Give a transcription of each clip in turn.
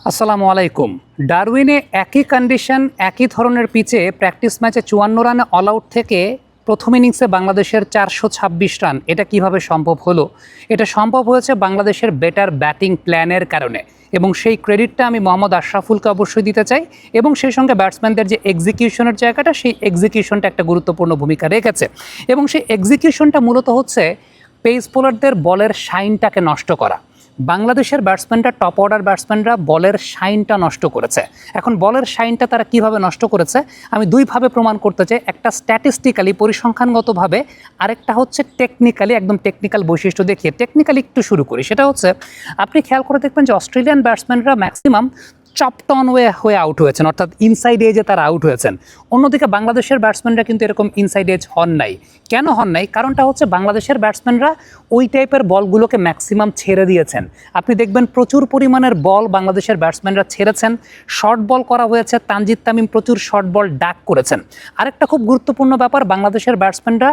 আসসালামু আলাইকুম। ডারউইনে একই কন্ডিশন একই ধরনের পিচে প্র্যাকটিস ম্যাচে ৫৪ রানে অল আউট থেকে প্রথম ইনিংসে বাংলাদেশের ৪২৬ রান, এটা কিভাবে সম্ভব হলো? এটা সম্ভব হয়েছে বাংলাদেশের বেটার ব্যাটিং প্ল্যানের কারণে, এবং সেই ক্রেডিটটা আমি মোহাম্মদ আশরাফুলকে অবশ্যই দিতে চাই। এবং সেই সঙ্গে ব্যাটসম্যানদের যে এক্সিকিউশনের জায়গাটা, সেই এক্সিকিউশনটা একটা গুরুত্বপূর্ণ ভূমিকা রেখেছে। এবং সেই এক্সিকিউশনটা মূলত হচ্ছে পেস বোলারদের বলের শাইনটাকে নষ্ট করা। বাংলাদেশের ব্যাটসম্যানরা, টপ অর্ডার ব্যাটসম্যানরা বলের শাইনটা নষ্ট করেছে। এখন বলের শাইনটা তারা কিভাবে নষ্ট করেছে আমি দুইভাবে প্রমাণ করতে চাই। একটা স্ট্যাটিস্টিক্যালি, পরিসংখ্যানগতভাবে, আরেকটা হচ্ছে টেকনিক্যালি, একদম টেকনিক্যাল বৈশিষ্ট্য দেখিয়ে। টেকনিক্যালি একটু শুরু করি। সেটা হচ্ছে, আপনি খেয়াল করে দেখবেন যে অস্ট্রেলিয়ান ব্যাটসম্যানরা ম্যাক্সিমাম চপটন হয়ে আউট হয়েছেন, অর্থাৎ ইনসাইড এজে তারা আউট হয়েছেন। অন্যদিকে বাংলাদেশের ব্যাটসম্যানরা কিন্তু এরকম ইনসাইড এজ হন নাই। কেন হন নাই? কারণটা হচ্ছে বাংলাদেশের ব্যাটসম্যানরা ওই টাইপের বলগুলোকে ম্যাক্সিমাম ছেড়ে দিয়েছেন। আপনি দেখবেন প্রচুর পরিমাণের বল বাংলাদেশের ব্যাটসম্যানরা ছেড়েছেন। শর্ট বল করা হয়েছে, তানজিদ তামিম প্রচুর শর্ট বল ডাক করেছেন। আরেকটা খুব গুরুত্বপূর্ণ ব্যাপার, বাংলাদেশের ব্যাটসম্যানরা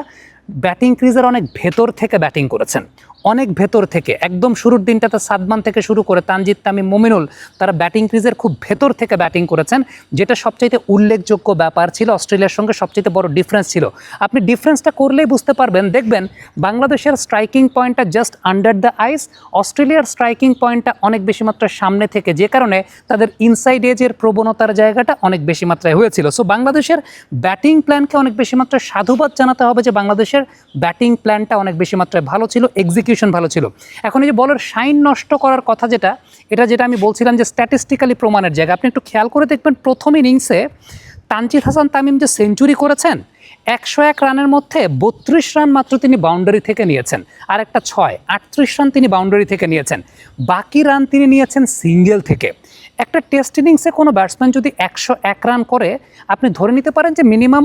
ব্যাটিং ক্রিজের অনেক ভেতর থেকে ব্যাটিং করেছেন, অনেক ভেতর থেকে। একদম শুরুর দিনটাতে সাদমান থেকে শুরু করে তানজিদ তামিম, মমিনুল, তারা ব্যাটিং ক্রিজের খুব ভেতর থেকে ব্যাটিং করেছেন, যেটা সবচাইতে উল্লেখযোগ্য ব্যাপার ছিল। অস্ট্রেলিয়ার সঙ্গে সবচাইতে বড় ডিফারেন্স ছিল। আপনি ডিফারেন্সটা করলেই বুঝতে পারবেন। দেখবেন বাংলাদেশের স্ট্রাইকিং পয়েন্টটা জাস্ট আন্ডার দ্য আইস, অস্ট্রেলিয়ার স্ট্রাইকিং পয়েন্টটা অনেক বেশি মাত্রায় সামনে থেকে, যে কারণে তাদের ইনসাইড এজের প্রবণতার জায়গাটা অনেক বেশি মাত্রায় হয়েছিল। সো বাংলাদেশের ব্যাটিং প্ল্যানকে অনেক বেশি মাত্রায় সাধুবাদ জানাতে হবে, যে বাংলাদেশের ব্যাটিং প্ল্যানটা অনেক বেশি মাত্রায় ভালো ছিল, এক্সিকিউশন ভালো ছিল। এখন এই যে বলের শাইন নষ্ট করার কথা, যেটা আমি বলছিলাম যে স্ট্যাটিস্টিক্যালি প্রমাণের জায়গা, আপনি একটু খেয়াল করে দেখবেন প্রথম ইনিংসে তানজিদ হাসান তামিম যে সেঞ্চুরি করেছেন, ১০১ রানের মধ্যে ৩২ রান মাত্র তিনি বাউন্ডারি থেকে নিয়েছেন, আর একটা ৬, ৩৮ রান তিনি বাউন্ডারি থেকে নিয়েছেন। বাকি রান তিনি নিয়েছেন সিঙ্গেল থেকে। একটা টেস্ট ইনিংসে কোনো ব্যাটসম্যান যদি ১০১ রান করে, আপনি ধরে নিতে পারেন যে মিনিমাম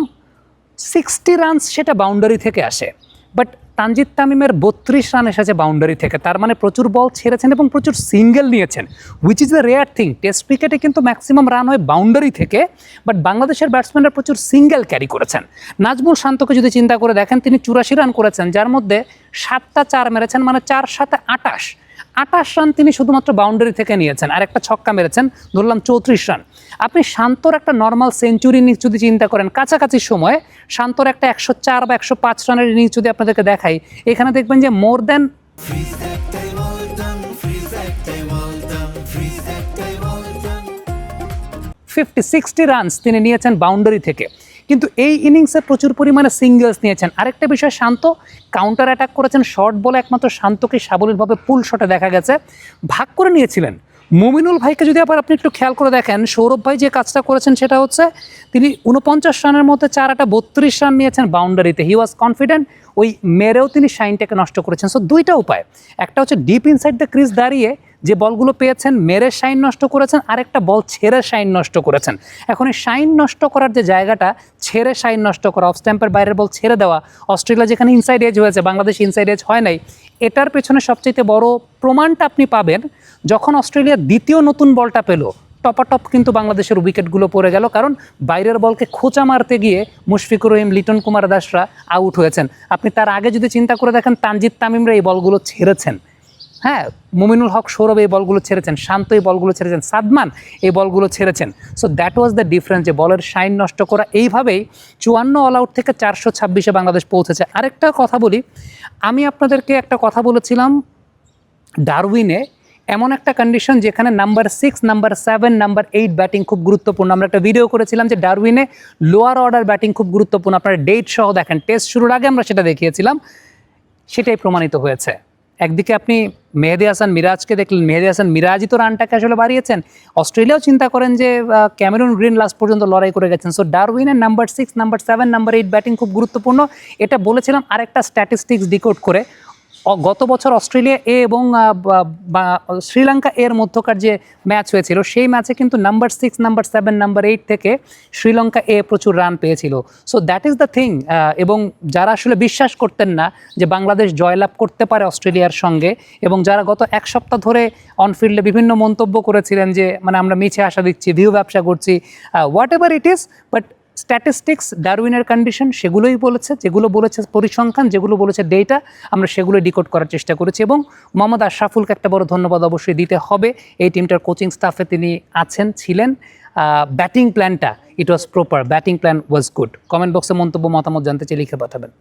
60 রানস সেটা বাউন্ডারি থেকে আসে। বাট তানজিদ তামিমের ৩২ রান এসেছে বাউন্ডারি থেকে, তার মানে প্রচুর বল ছেড়েছেন এবং প্রচুর সিঙ্গেল নিয়েছেন, which is the rare thing. Test ক্রিকেটে কিন্তু ম্যাক্সিমাম রান হয় বাউন্ডারি থেকে, বাট বাংলাদেশের ব্যাটসম্যানরা প্রচুর সিঙ্গেল ক্যারি করেছেন। নাজমুল শান্তকে যদি চিন্তা করে দেখেন, তিনি ৮৪ রান করেছেন, যার মধ্যে 7টা ৪ মেরেছেন, মানে ৪ 7 ২৮ রান তিনি শুধুমাত্র বাউন্ডারি থেকে নিয়েছেন, আর একটা ছক্কা মেরেছেন, ধরলাম ৩৪ রান। আপনি শান্তর একটা নর্মাল সেঞ্চুরি ইনিংস যদি চিন্তা করেন, কাছাকাছি সময়ে শান্তর একটা ১০৪ বা ১০৫ রানের ইনিংস যদি আপনাদেরকে দেখাই, এখানে দেখবেন যে মোর দ্যান 50-60 রানস তিনি নিয়েছেন বাউন্ডারি থেকে। কিন্তু এই ইনিংসে প্রচুর পরিমাণে সিঙ্গেলস নিয়েছেন। আরেকটা বিষয়, শান্ত কাউন্টার অ্যাটাক করেছেন শর্ট বলে, একমাত্র শান্তকে সাবলীলভাবে পুল শটে দেখা গেছে, ভাগ করে নিয়েছিলেন। মমিনুল ভাইকে যদি আবার আপনি একটু খেয়াল করে দেখেন, সৌরভ ভাই যে কাজটা করেছেন সেটা হচ্ছে তিনি ৪৯ রানের মধ্যে ৪ ৩২ রান নিয়েছেন বাউন্ডারিতে। হি ওয়াজ কনফিডেন্ট, ওই মেরেও তিনি শাইনটাকে নষ্ট করেছেন। সো দুইটা উপায়, একটা হচ্ছে ডিপ ইনসাইড দ্য ক্রিজ দাঁড়িয়ে যে বলগুলো পেয়েছেন মেরে শাইন নষ্ট করেছেন, আরেকটা বল ছেড়ে শাইন নষ্ট করেছেন। এখন এই শাইন নষ্ট করার যে জায়গাটা, ছেড়ে শাইন নষ্ট করা, অফ স্ট্যাম্পের বাইরের বল ছেড়ে দেওয়া, অস্ট্রেলিয়া যেখানে ইনসাইড এজ হয়েছে, বাংলাদেশ ইনসাইড এজ হয় নাই, এটার পেছনে সবচেয়ে বড় প্রমাণটা আপনি পাবেন যখন অস্ট্রেলিয়া দ্বিতীয় নতুন বলটা পেল। টপাটপ কিন্তু বাংলাদেশের উইকেটগুলো পড়ে গেল, কারণ বাইরের বলকে খোঁচা মারতে গিয়ে মুশফিকুর রহিম, লিটন কুমার দাসরা আউট হয়েছেন। আপনি তার আগে যদি চিন্তা করে দেখেন, তানজিদ তামিমরা এই বলগুলো ছেড়েছেন। হ্যাঁ, মুমিনুল হক, সৌরভ এই বলগুলো ছেড়েছেন, শান্ত এই বলগুলো ছেড়েছেন, সাদমান এই বলগুলো ছেড়েছেন। So that was the difference, যে বলের শাইন নষ্ট করা। এইভাবেই ৫৪ অল আউট থেকে ৪২৬-এ বাংলাদেশ পৌঁছেছে। আরেকটা কথা বলি, আমি আপনাদেরকে একটা কথা বলেছিলাম, ডারউইনে এমন একটা কন্ডিশন যেখানে নাম্বার 6, নাম্বার 7, নাম্বার 8 ব্যাটিং খুব গুরুত্বপূর্ণ। আমরা একটা ভিডিও করেছিলাম যে ডারউইনে লোয়ার অর্ডার ব্যাটিং খুব গুরুত্বপূর্ণ। আপনারা ডেট সহ দেখেন, টেস্ট শুরুর আগে আমরা সেটা দেখিয়েছিলাম, সেটাই প্রমাণিত হয়েছে। একদিকে আপনি মেহেদী হাসান মিরাজকে দেখলেন, মেহেদী হাসান মিরাজই তো রানটাকে আসলে বাড়িয়েছেন। অস্ট্রেলিয়াও চিন্তা করেন যে ক্যামেরুন গ্রিন লাস্ট পর্যন্ত লড়াই করে গেছেন। সো ডারউইনের নাম্বার 6, নাম্বার 7, নাম্বার 8 ব্যাটিং খুব গুরুত্বপূর্ণ। এটা বলেছিলাম আরেকটা স্ট্যাটিস্টিক্স ডিকোড করে। গত বছর অস্ট্রেলিয়া এ এবং শ্রীলঙ্কা এর মধ্যকার যে ম্যাচ হয়েছিল, সেই ম্যাচে কিন্তু নাম্বার 6, নাম্বার 7, নাম্বার 8 থেকে শ্রীলঙ্কা এ প্রচুর রান পেয়েছিল। So that is the thing. এবং যারা আসলে বিশ্বাস করতেন না যে বাংলাদেশ জয়লাভ করতে পারে অস্ট্রেলিয়ার সঙ্গে, এবং যারা গত এক সপ্তাহ ধরে অনফিল্ডে বিভিন্ন মন্তব্য করেছিলেন যে মানে আমরা মিছে আশা দিচ্ছি, ভিউ ব্যবসা করছি, whatever it is, but statistics ডারউইনের কন্ডিশন সেগুলোই বলেছে, যেগুলো বলেছে পরিসংখ্যান, যেগুলো বলেছে ডেটা, আমরা সেগুলো ডিকোড করার চেষ্টা করেছি। এবং মোহাম্মদ আশরাফুলকে একটা বড় ধন্যবাদ অবশ্যই দিতে হবে, এই টিমটার কোচিং স্টাফে তিনি ছিলেন। ব্যাটিং প্ল্যানটা it was proper, batting plan was good. Comment বক্সে মন্তব্য মতামত জানতে চেয়ে লিখে পাঠাবেন।